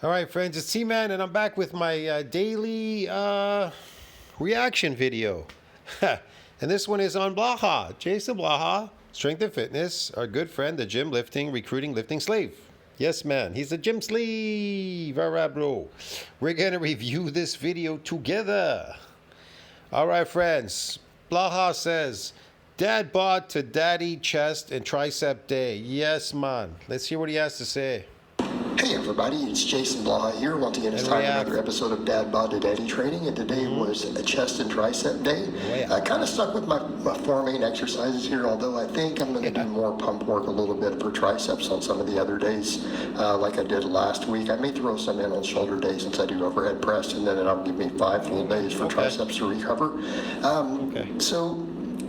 All right, friends, it's T-Man, and I'm back with my daily reaction video. And this one is on Blaha, JasonBlaha, strength and fitness, our good friend, the gym lifting, recruiting, lifting slave. Yes, man, he's a gym slave. All right, bro. We're going to review this video together. All right, friends. Blaha says, Dadbod to daddy chest and tricep day. Yes, man. Let's hear what he has to say. Hey everybody, it's JasonBlaha here. Once again, it's time for another episode of Dadbod to Daddy Training, and today was a chest and tricep day. I kind of stuck with my four main exercises here, although I think I'm going to do more pump work a little bit for triceps on some of the other days, like I did last week. I may throw some in on shoulder days since I do overhead press, and then it'll give me 5 full days for triceps to recover. So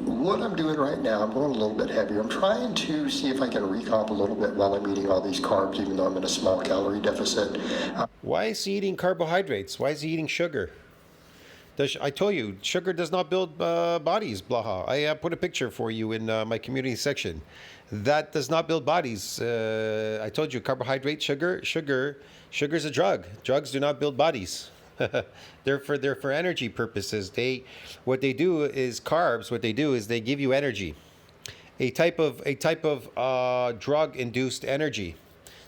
what I'm doing right now, I'm going a little bit heavier. I'm trying to see if I can recomp a little bit while I'm eating all these carbs, even though I'm in a small calorie deficit. Why is he eating carbohydrates? Why is he eating sugar? I told you, sugar does not build bodies, Blaha. I put a picture for you in my community section. That does not build bodies. I told you, carbohydrate, sugar's a drug. Drugs do not build bodies. they're for energy purposes. What they do is carbs. What they do is they give you energy, a type of drug induced energy.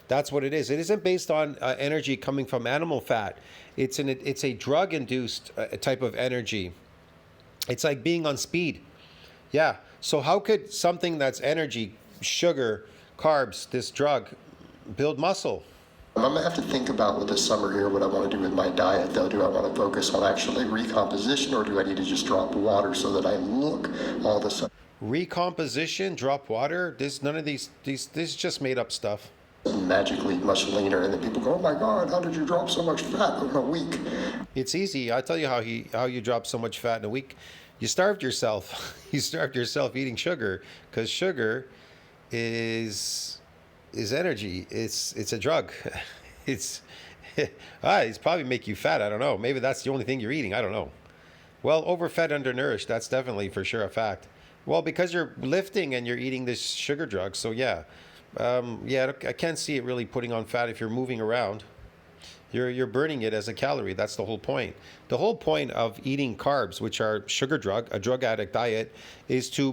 That's what it is. It isn't based on energy coming from animal fat. It's a drug induced type of energy. It's like being on speed. Yeah. So how could something that's energy, sugar, carbs, this drug, build muscle? I'm going to have to think about with this summer here what I want to do with my diet, though. Do I want to focus on actually recomposition, or do I need to just drop water so that I look all of a sudden? Recomposition, drop water? None of these, this is just made up stuff. Magically much leaner, and then people go, oh my God, how did you drop so much fat in a week? It's easy. I'll tell you how you drop so much fat in a week. You starved yourself. You starved yourself eating sugar, because sugar is energy. It's a drug. It's probably make you fat. I don't know. Maybe that's the only thing you're eating. I don't know. Well, overfed, undernourished. That's definitely for sure a fact. Well, because you're lifting and you're eating this sugar drug. So yeah, I can't see it really putting on fat if you're moving around. You're burning it as a calorie. That's the whole point. The whole point of eating carbs, which are a drug addict diet, is to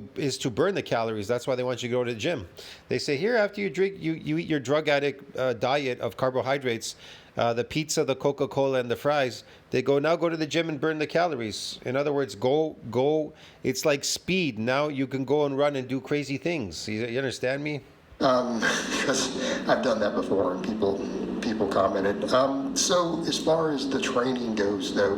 burn the calories. That's why they want you to go to the gym. They say here, after you eat your drug addict diet of carbohydrates, the pizza, the Coca-Cola, and the fries. They now go to the gym and burn the calories. In other words, go. It's like speed. Now you can go and run and do crazy things. You understand me? Because I've done that before, and people commented. So as far as the training goes, though,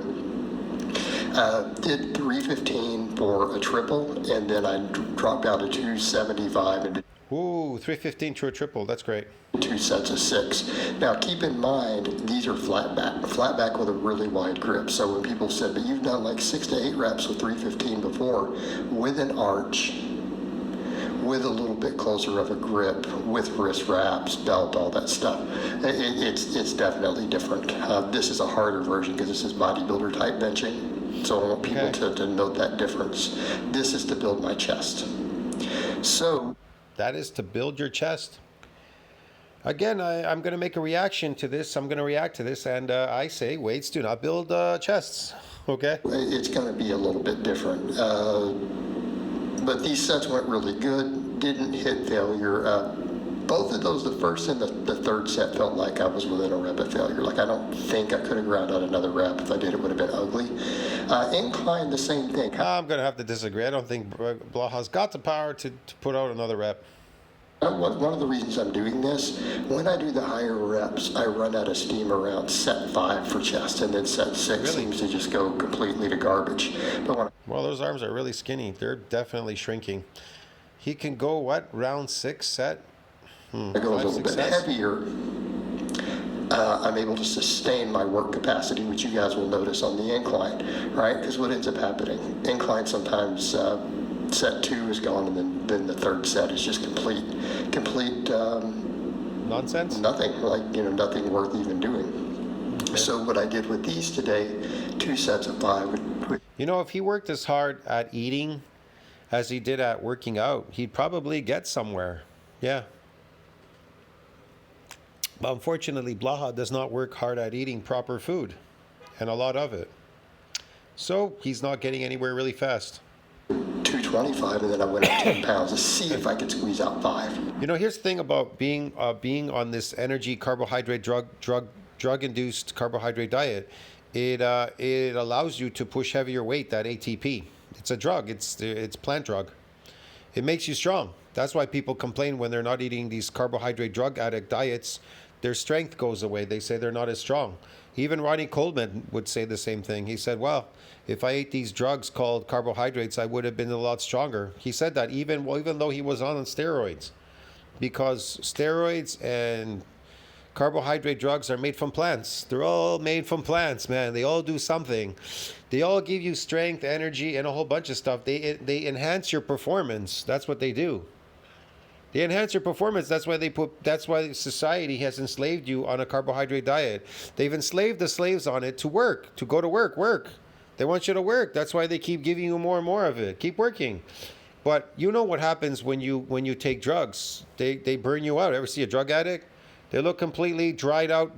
did 315 for a triple, and then I dropped out to 275 and did 315 to a triple. That's great. 2 sets of 6. Now keep in mind, these are flat back with a really wide grip. So when people said, but you've done like 6 to 8 reps with 315 before, with an arch, with a little bit closer of a grip, with wrist wraps, belt, all that stuff. It's definitely different. This is a harder version because this is bodybuilder type benching. So I want people to note that difference. This is to build my chest. So that is to build your chest. Again, I'm going to make a reaction to this. I'm going to react to this, and I say weights do not build chests. Okay? It's going to be a little bit different. But these sets went really good, didn't hit failure. Both of those, the first and the third set, felt like I was within a rep of failure. Like I don't think I could have ground out another rep. If I did, it would have been ugly. Incline, the same thing. I'm going to have to disagree. I don't think Blaha's got the power to put out another rep. One of the reasons I'm doing this, when I do the higher reps, I run out of steam around set 5 for chest, and then set 6 seems to just go completely to garbage. But well, those arms are really skinny. They're definitely shrinking. He can go, what, round 6 set? I go a little bit heavier. I'm able to sustain my work capacity, which you guys will notice on the incline, right? Because what ends up happening, incline sometimes set 2 is gone, and then the third set is just complete nonsense. Nothing, nothing worth even doing. Okay. So what I did with these today, 2 sets of 5. If he worked as hard at eating as he did at working out, he'd probably get somewhere. Yeah. But unfortunately, Blaha does not work hard at eating proper food, and a lot of it. So he's not getting anywhere really fast. 225, and then I went up 10 pounds to see if I could squeeze out 5. You know, here's the thing about being on this energy carbohydrate drug-induced carbohydrate diet. It allows you to push heavier weight. That ATP. It's a drug. It's plant drug. It makes you strong. That's why people complain when they're not eating these carbohydrate drug addict diets. Their strength goes away. They say they're not as strong. Even Ronnie Coleman would say the same thing. He said, well, if I ate these drugs called carbohydrates, I would have been a lot stronger. He said that even though he was on steroids, because steroids and carbohydrate drugs are made from plants. They're all made from plants, man. They all do something. They all give you strength, energy, and a whole bunch of stuff. They enhance your performance. That's what they do. They enhance your performance. That's why society has enslaved you on a carbohydrate diet. They've enslaved the slaves on it to go to work. They want you to work. That's why they keep giving you more and more of it. Keep working. But you know what happens when you take drugs? They burn you out. Ever see a drug addict? They look completely dried out,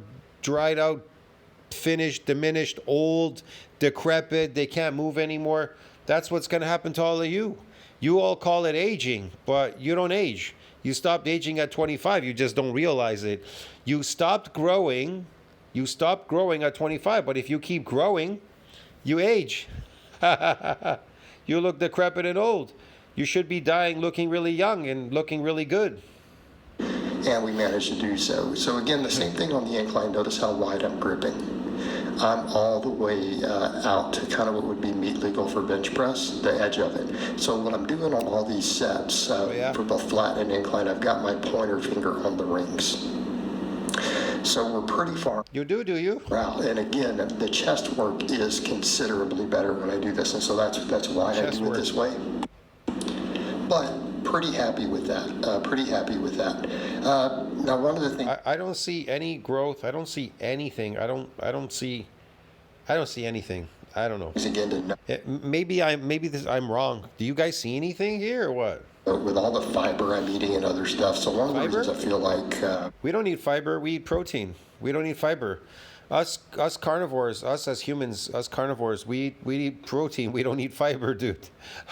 finished, diminished, old, decrepit. They can't move anymore. That's what's going to happen to all of you. You all call it aging, but you don't age. You stopped aging at 25. You just don't realize it. You stopped growing. You stopped growing at 25. But if you keep growing, you age. You look decrepit and old. You should be dying looking really young and looking really good. And we managed to do so. So again, the same thing on the incline. Notice how wide I'm gripping. I'm all the way out to kind of what would be meat legal for bench press, the edge of it. So what I'm doing on all these sets, for both flat and incline, I've got my pointer finger on the rings. So we're pretty far. You do you? Out. And again, the chest work is considerably better when I do this, and so that's why I do it this way. But pretty happy with that. Now, one of the things I don't see any growth. I don't see anything. I don't see anything. I don't know. Again, Maybe I'm wrong. Do you guys see anything here or what? with all the fiber I'm eating and other stuff. So one of the reasons I feel like we don't need fiber. We eat protein. We don't need fiber. Us carnivores, us as humans, us carnivores, we eat protein. We don't eat fiber, dude.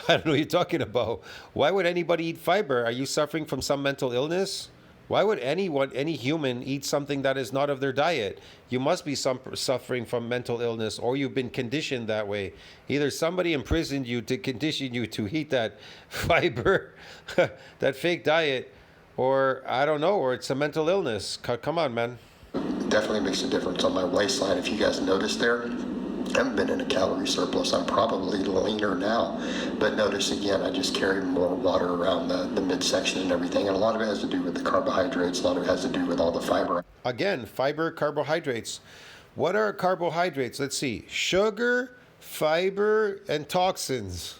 I don't know what you're talking about. Why would anybody eat fiber? Are you suffering from some mental illness? Why would any human eat something that is not of their diet? You must be suffering from mental illness, or you've been conditioned that way. Either somebody imprisoned you to condition you to eat that fiber, that fake diet, or I don't know, or it's a mental illness. Come on, man. Definitely makes a difference on my waistline. If you guys notice there, I haven't been in a calorie surplus. I'm probably leaner now, but notice again, I just carry more water around the midsection and everything, and a lot of it has to do with the carbohydrates. A lot of it has to do with all the fiber. Again, fiber, carbohydrates. What are carbohydrates? Let's see. Sugar, fiber, and toxins.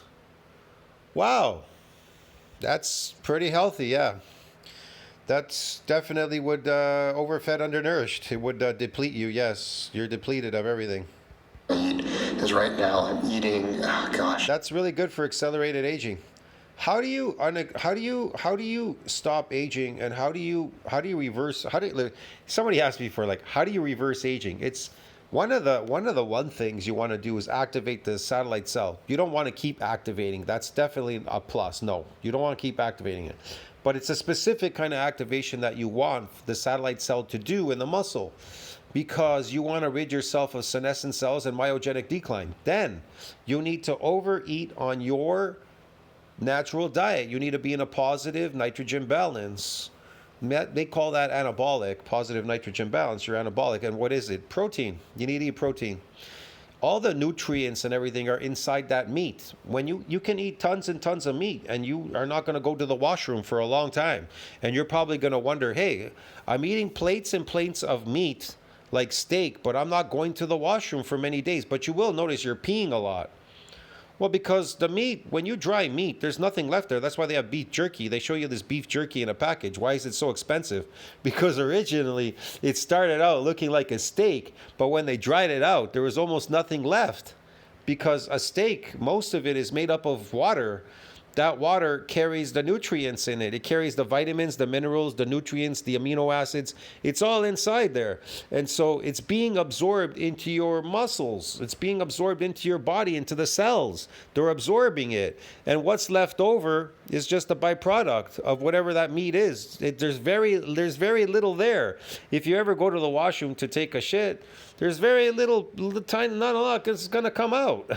Wow. That's pretty healthy, yeah. That's definitely would overfed, undernourished. It would deplete you. Yes, you're depleted of everything. Because right now I'm eating. Oh gosh. That's really good for accelerated aging. How do you stop aging, and how do you reverse? Somebody asked me before, like, how do you reverse aging? It's one of the things you want to do is activate the satellite cell. You don't want to keep activating. That's definitely a plus. No, you don't want to keep activating it. But it's a specific kind of activation that you want the satellite cell to do in the muscle, because you want to rid yourself of senescent cells and myogenic decline. Then you need to overeat on your natural diet. You need to be in a positive nitrogen balance. They call that anabolic, positive nitrogen balance. You're anabolic. And what is it? Protein. You need to eat protein. All the nutrients and everything are inside that meat. When you can eat tons and tons of meat, and you are not going to go to the washroom for a long time. And you're probably going to wonder, hey, I'm eating plates and plates of meat like steak, but I'm not going to the washroom for many days. But you will notice you're peeing a lot. Well, because the meat, when you dry meat, there's nothing left there. That's why they have beef jerky. They show you this beef jerky in a package. Why is it so expensive? Because originally it started out looking like a steak, but when they dried it out, there was almost nothing left. Because a steak, most of it is made up of water. that water carries the nutrients in it. It carries the vitamins, the minerals, the nutrients, the amino acids. It's all inside there. And so it's being absorbed into your muscles. It's being absorbed into your body, into the cells. They're absorbing it. And what's left over is just a byproduct of whatever that meat is. There's very little there. If you ever go to the washroom to take a shit, there's very little tiny, not a lot, because it's going to come out.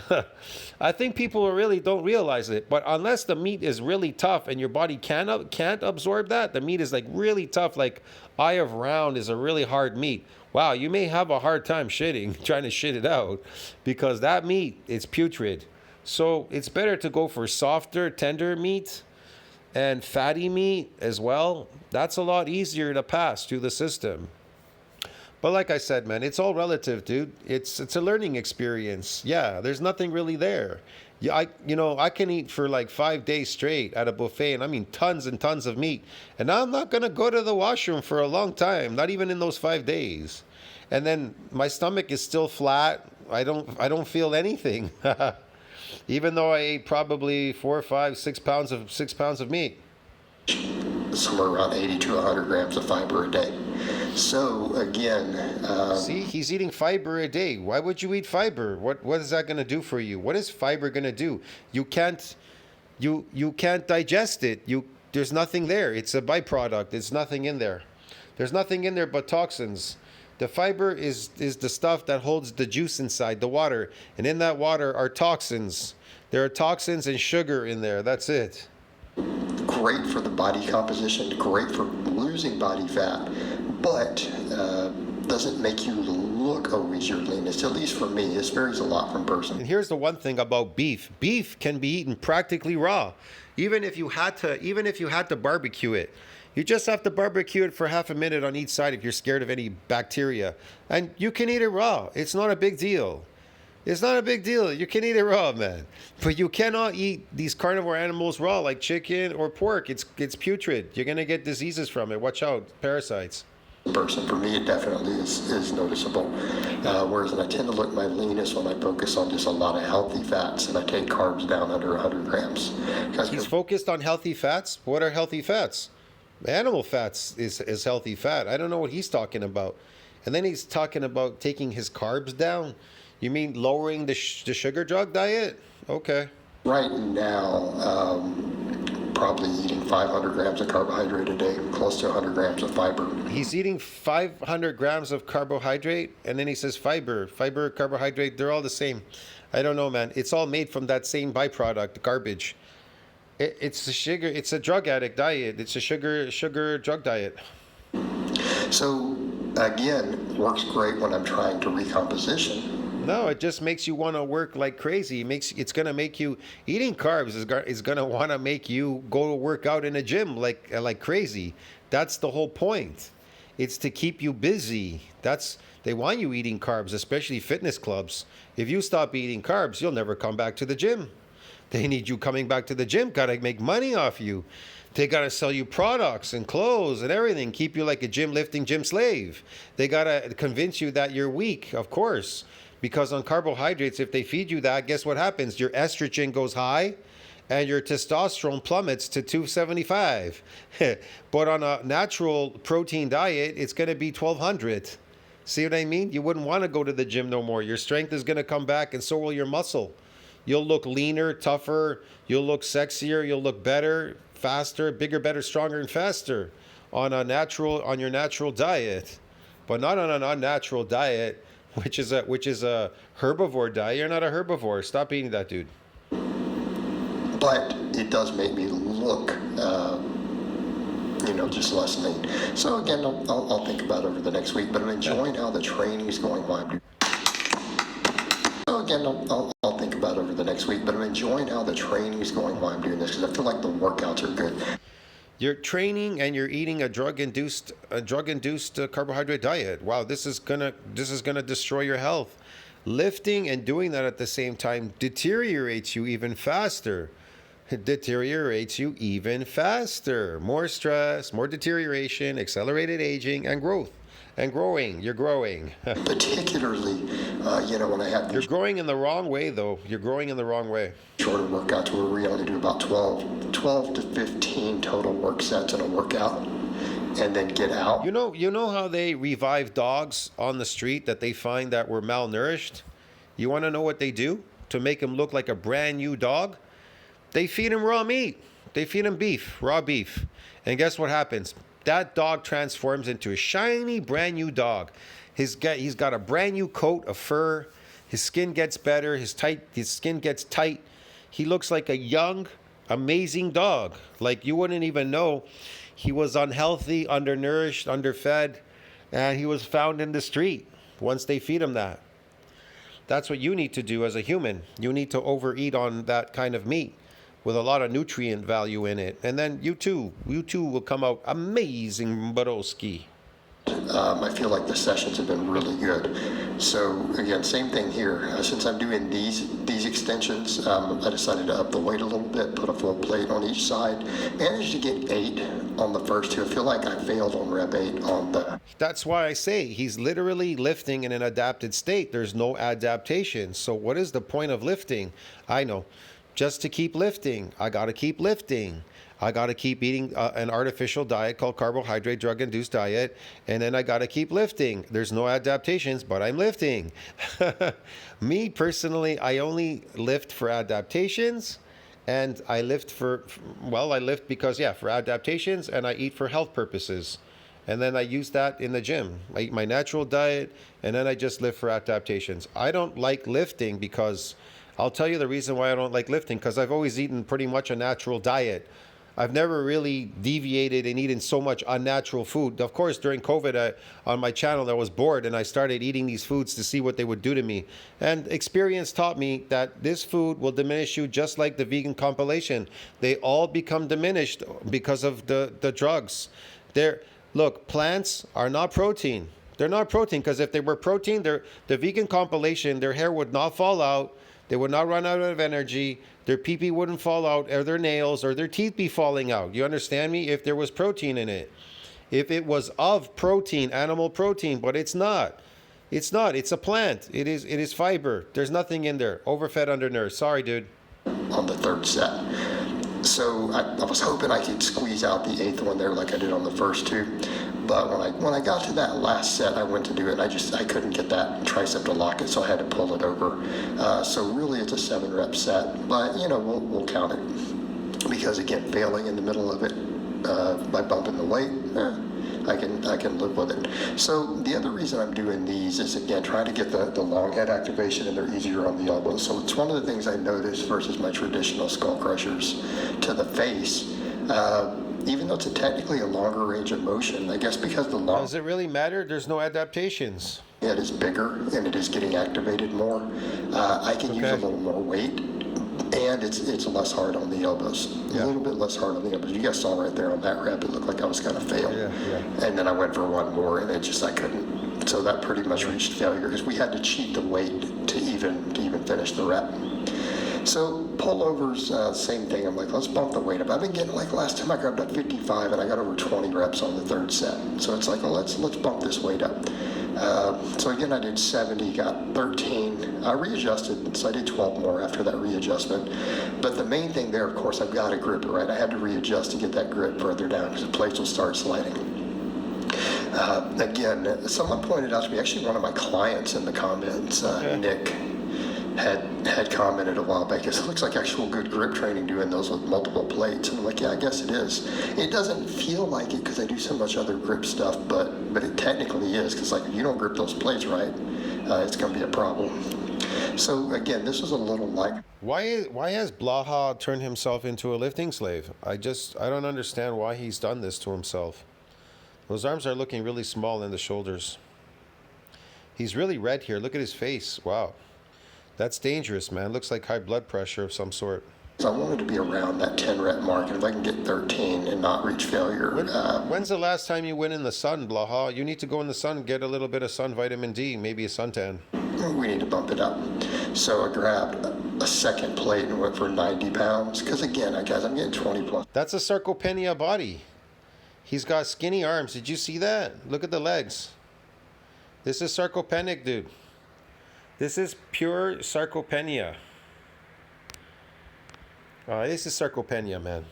I think people really don't realize it. But unless the meat is really tough and your body can't absorb that, the meat is like really tough, like eye of round is a really hard meat. Wow, you may have a hard time shitting, trying to shit it out, because that meat is putrid. So it's better to go for softer, tender meat and fatty meat as well. That's a lot easier to pass through the system. But like I said, man, it's all relative, dude. It's a learning experience. Yeah, there's nothing really there. Yeah, I can eat for like 5 days straight at a buffet, and I mean tons and tons of meat. And I'm not gonna go to the washroom for a long time, not even in those 5 days. And then my stomach is still flat. I don't feel anything, even though I ate probably 4, 5, 6 pounds of meat. Somewhere around 80 to 100 grams of fiber a day. So again, see, he's eating fiber a day. Why would you eat fiber? What is that going to do for you? What is fiber going to do? You can't digest it. There's nothing there. It's a byproduct. There's nothing in there. There's nothing in there but toxins. The fiber is the stuff that holds the juice inside, the water, and in that water are toxins. There are toxins and sugar in there. That's it. Great for the body composition, great for losing body fat, but doesn't make you look always your leanest. At least for me, this varies a lot from person. And here's the one thing about beef. Beef can be eaten practically raw, even if you had to barbecue it. You just have to barbecue it for half a minute on each side if you're scared of any bacteria, and you can eat it raw. It's not a big deal. It's not a big deal. You can eat it raw, man. But you cannot eat these carnivore animals raw, like chicken or pork. It's putrid. You're going to get diseases from it. Watch out. Parasites. Person. For me, it definitely is noticeable. Whereas I tend to look my leanest when I focus on just a lot of healthy fats and I take carbs down under 100 grams. He's focused on healthy fats? What are healthy fats? Animal fats is healthy fat. I don't know what he's talking about. And then he's talking about taking his carbs down. You mean lowering the sugar drug diet? Okay. Right now, probably eating 500 grams of carbohydrate a day, close to 100 grams of fiber. He's eating 500 grams of carbohydrate, and then he says fiber, carbohydrate, they're all the same. I don't know, man. It's all made from that same byproduct, garbage. It's a sugar. It's a drug addict diet. It's a sugar drug diet. So, again, works great when I'm trying to recomposition. No, it just makes you want to work like crazy. It's going to make you, eating carbs is going to want to make you go to work out in a gym like crazy. That's the whole point. It's to keep you busy. They want you eating carbs, especially fitness clubs. If you stop eating carbs, you'll never come back to the gym. They need you coming back to the gym, got to make money off you. They got to sell you products and clothes and everything, keep you like a gym slave. They got to convince you that you're weak, of course. Because on carbohydrates, if they feed you that, guess what happens? Your estrogen goes high and your testosterone plummets to 275. But on a natural protein diet, it's going to be 1200. See what I mean? You wouldn't want to go to the gym no more. Your strength is going to come back, and so will your muscle. You'll look leaner, tougher. You'll look sexier. You'll look better, faster, bigger, better, stronger, and faster on your natural diet. But not on an unnatural diet, which is a herbivore diet. You're not a herbivore. Stop eating that, dude. But it does make me look, just less lean. So again, I'll think about it over the next week. But I'm enjoying how the training is going while I'm doing. So again, I'll think about it over the next week. But I'm enjoying how the training is going while I'm doing this because I feel like the workouts are good. You're training and you're eating a drug-induced carbohydrate diet. Wow, this is gonna destroy your health. Lifting and doing that at the same time deteriorates you even faster. More stress, more deterioration, accelerated aging, and growth. and growing. You're growing. Particularly, when I have You're growing in the wrong way, though. You're growing in the wrong way. Shorter workouts where we only do about 12 to 15 total work sets in a workout, and then get out. You know how they revive dogs on the street that they find that were malnourished? You want to know what they do to make them look like a brand new dog? They feed them raw meat. They feed them beef, raw beef. And guess what happens? That dog transforms into a shiny, brand new dog. He's got a brand new coat of fur. His skin gets better. His skin gets tight. He looks like a young, amazing dog. Like you wouldn't even know he was unhealthy, undernourished, underfed, and he was found in the street once they feed him that. That's what you need to do as a human. You need to overeat on that kind of meat with a lot of nutrient value in it. And then you too will come out amazing, Borowski. I feel like the sessions have been really good. So again, same thing here. Since I'm doing these extensions, I decided to up the weight a little bit, put a full plate on each side. Managed to get 8 on the first 2. I feel like I failed on rep 8 on the... That's why I say he's literally lifting in an adapted state. There's no adaptation. So what is the point of lifting? I know. Just to keep lifting. I got to keep lifting. I got to keep eating an artificial diet called carbohydrate drug-induced diet, and then I got to keep lifting. There's no adaptations, but I'm lifting. Me, personally, I only lift for adaptations, and I lift I lift because, for adaptations, and I eat for health purposes. And then I use that in the gym. I eat my natural diet, and then I just lift for adaptations. I don't like lifting because, I'll tell you the reason why I don't like lifting, because I've always eaten pretty much a natural diet. I've never really deviated and eaten so much unnatural food. Of course, during COVID, on my channel, I was bored and I started eating these foods to see what they would do to me. And experience taught me that this food will diminish you just like the vegan compilation. They all become diminished because of the drugs. Look, plants are not protein. They're not protein, because if they were protein, the vegan compilation, their hair would not fall out. They would not run out of energy. Their pee-pee wouldn't fall out, or their nails, or their teeth be falling out. You understand me? If there was protein in it. If it was of protein, animal protein, but it's not. It's not. It's a plant. It is fiber. There's nothing in there. Overfed, undernourished. Sorry, dude. On the third set. So I was hoping I could squeeze out the 8th one there like I did on the first 2. But when I got to that last set, I went to do it, and I couldn't get that tricep to lock it, so I had to pull it over. So really, it's a 7-rep set, but we'll count it, because again, failing in the middle of it by bumping the weight, I can live with it. So the other reason I'm doing these is, again, trying to get the long head activation, and they're easier on the elbows. So it's one of the things I noticed versus my traditional skull crushers to the face. Even though it's technically a longer range of motion, I guess because the long... Does it really matter? There's no adaptations. It is bigger, and it is getting activated more. I can use a little more weight, and it's less hard on the elbows. A little bit less hard on the elbows. You guys saw right there on that rep, it looked like I was going to fail. Yeah. And then I went for one more, and I couldn't. So that pretty much reached failure, because we had to cheat the weight to even finish the rep. So pullovers, same thing. I'm like, let's bump the weight up. I've been getting, like last time I grabbed up 55 and I got over 20 reps on the third set. So it's like, well, let's bump this weight up. So again, I did 70, got 13. I readjusted, so I did 12 more after that readjustment. But the main thing there, of course, I've got to grip it right. I had to readjust to get that grip further down, because the plates will start sliding. Again, someone pointed out to me, actually one of my clients in the comments, Nick, had commented a while back, because it looks like actual good grip training doing those with multiple plates. And I'm like, yeah, I guess it is. It doesn't feel like it because I do so much other grip stuff, but it technically is, because like if you don't grip those plates right, it's going to be a problem. So again, this was a little like... Why has Blaha turned himself into a lifting slave? I don't understand why he's done this to himself. Those arms are looking really small in the shoulders. He's really red here. Look at his face. Wow. That's dangerous, man. Looks like high blood pressure of some sort. So I wanted to be around that 10-rep mark, and if I can get 13 and not reach failure. When's the last time you went in the sun, Blaha? You need to go in the sun and get a little bit of sun vitamin D, maybe a suntan. We need to bump it up. So I grabbed a second plate and went for 90 pounds, because again, guys, I'm getting 20 plus. That's a sarcopenia body. He's got skinny arms. Did you see that? Look at the legs. This is sarcopenic, dude. This is pure sarcopenia. This is sarcopenia, man.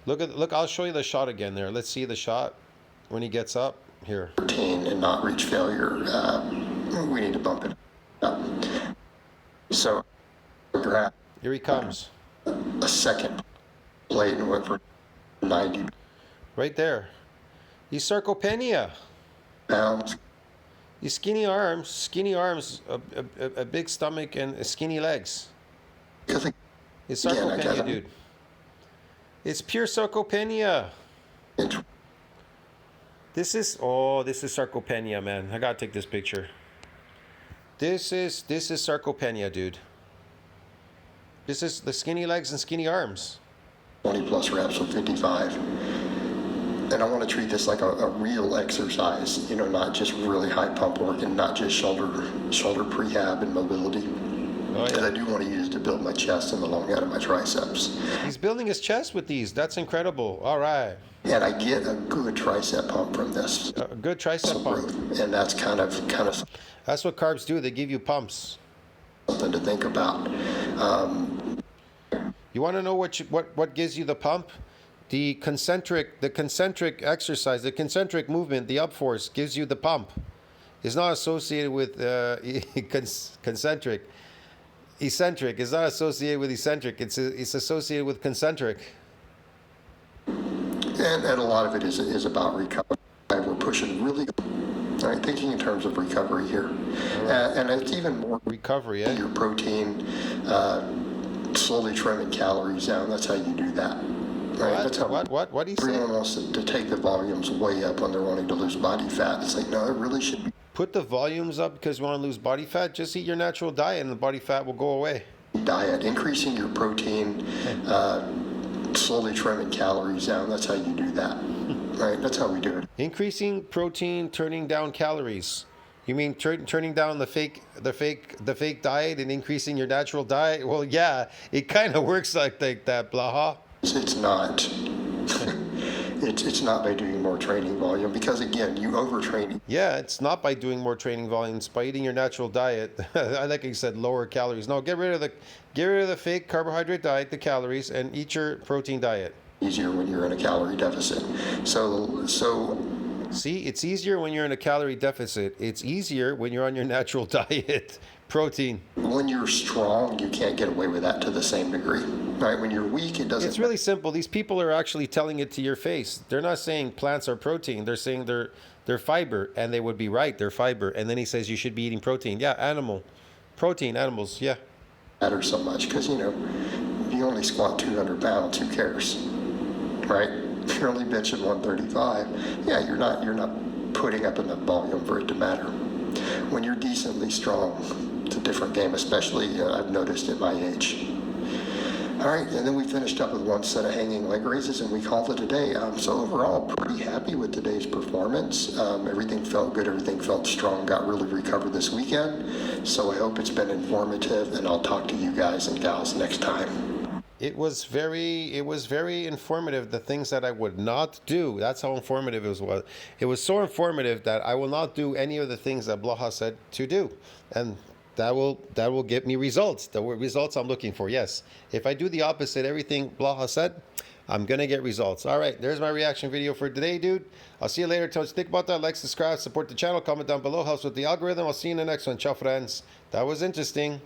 Look, I'll show you the shot again there. Let's see the shot when he gets up here. And not reach failure, we need to bump it up. So, here he comes. A second plate and went for 90. Right there. He's sarcopenia. Pounds. He's skinny arms, a big stomach, and skinny legs. It's sarcopenia, dude. It's pure sarcopenia. This is sarcopenia, man. I gotta take this picture. This is sarcopenia, dude. This is the skinny legs and skinny arms. 20 plus reps with 55. And I want to treat this like a real exercise, you know, not just really high pump work and not just shoulder prehab and mobility. Because I do want to use it to build my chest and the long out of my triceps. He's building his chest with these. That's incredible. All right. And I get a good tricep pump from this. A good tricep pump. And that's kind of. That's what carbs do. They give you pumps. Something to think about. You want to know what gives you the pump? The concentric exercise, the concentric movement, the up force gives you the pump. It's not associated with concentric. Eccentric is not associated with eccentric. It's associated with concentric. And a lot of it is about recovery. We're pushing really. All right, thinking in terms of recovery here, and it's even more recovery. Your protein, slowly trimming calories down. That's how you do that. Right? That's how what do you say? Everyone wants to take the volumes way up when they're wanting to lose body fat. It's like, no, it really should be. Put the volumes up because you want to lose body fat. Just eat your natural diet and the body fat will go away. Diet, increasing your protein, slowly trimming calories down. That's how you do that. Right? That's how we do it. Increasing protein, turning down calories. You mean turning down the fake diet and increasing your natural diet? Well, yeah, it kind of works like that, Blaha. It's not. It's not by doing more training volume because, again, you overtrain. Yeah, it's not by doing more training volumes, by eating your natural diet. I like you said, lower calories. No, get rid of the fake carbohydrate diet, the calories, and eat your protein diet. Easier when you're in a calorie deficit. So. See, it's easier when you're in a calorie deficit. It's easier when you're on your natural diet. Protein. When you're strong, you can't get away with that to the same degree. Right? When you're weak, it doesn't. It's really simple. These people are actually telling it to your face. They're not saying plants are protein. They're saying they're fiber, and they would be right. They're fiber. And then he says you should be eating protein. Yeah, animals. Yeah. Matter so much because, you know, if you only squat 200 pounds, who cares? Right? If you're only benching 135, yeah, you're not putting up enough volume for it to matter. When you're decently strong, it's a different game, especially I've noticed at my age. All right, and then we finished up with one set of hanging leg raises, and we called it a day. So overall, pretty happy with today's performance. Everything felt good, everything felt strong, got really recovered this weekend. So I hope it's been informative, and I'll talk to you guys and gals next time. It was very informative, the things that I would not do. That's how informative it was. It was so informative that I will not do any of the things that Blaha said to do. And that will get me results, the results I'm looking for, yes. If I do the opposite, everything Blaha said, I'm going to get results. All right, there's my reaction video for today, dude. I'll see you later. Tell us think about that. Like, subscribe, support the channel, comment down below, helps with the algorithm. I'll see you in the next one. Ciao, friends. That was interesting.